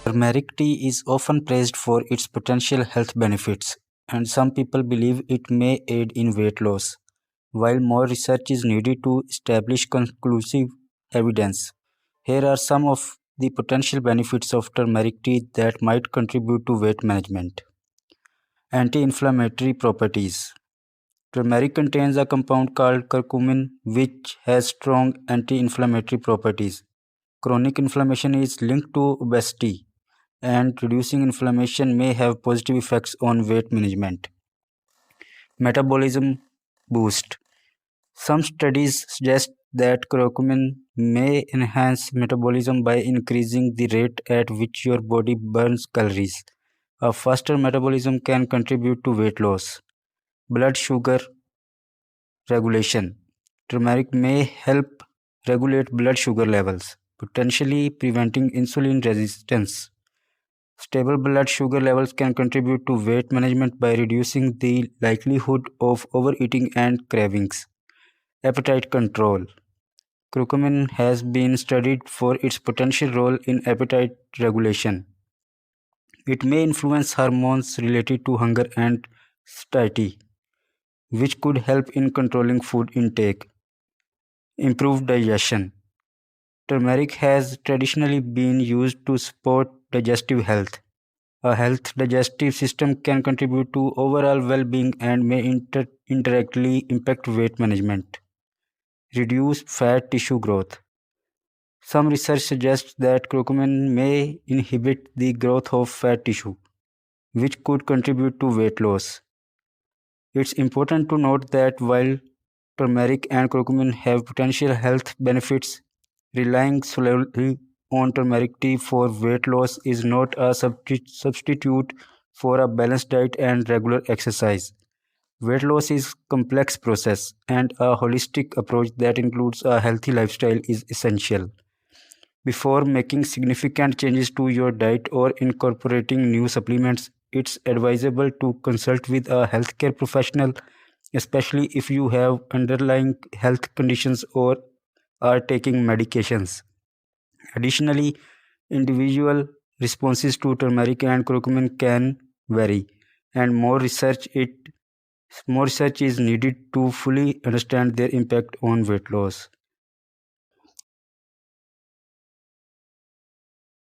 Turmeric tea is often praised for its potential health benefits, and some people believe it may aid in weight loss. While more research is needed to establish conclusive evidence, here are some of the potential benefits of turmeric tea that might contribute to weight management. Anti inflammatory properties. Turmeric contains a compound called curcumin, which has strong anti inflammatory properties. Chronic inflammation is linked to obesity, and reducing inflammation may have positive effects on weight management. Metabolism boost. Some studies suggest that curcumin may enhance metabolism by increasing the rate at which your body burns calories. A faster metabolism can contribute to weight loss. Blood sugar regulation. Turmeric may help regulate blood sugar levels, potentially preventing insulin resistance. Stable blood sugar levels can contribute to weight management by reducing the likelihood of overeating and cravings. Appetite control. Curcumin has been studied for its potential role in appetite regulation. It may influence hormones related to hunger and satiety, which could help in controlling food intake. Improve digestion. Turmeric has traditionally been used to support digestive health. A health digestive system can contribute to overall well being and may indirectly impact weight management. Reduce fat tissue growth. Some research suggests that curcumin may inhibit the growth of fat tissue, which could contribute to weight loss. It's important to note that while turmeric and curcumin have potential health benefits, relying solely on turmeric tea for weight loss is not a substitute for a balanced diet and regular exercise. Weight loss is a complex process, and a holistic approach that includes a healthy lifestyle is essential. Before making significant changes to your diet or incorporating new supplements, it's advisable to consult with a healthcare professional, especially if you have underlying health conditions or are taking medications. Additionally, individual responses to turmeric and curcumin can vary, and more research is needed to fully understand their impact on weight loss.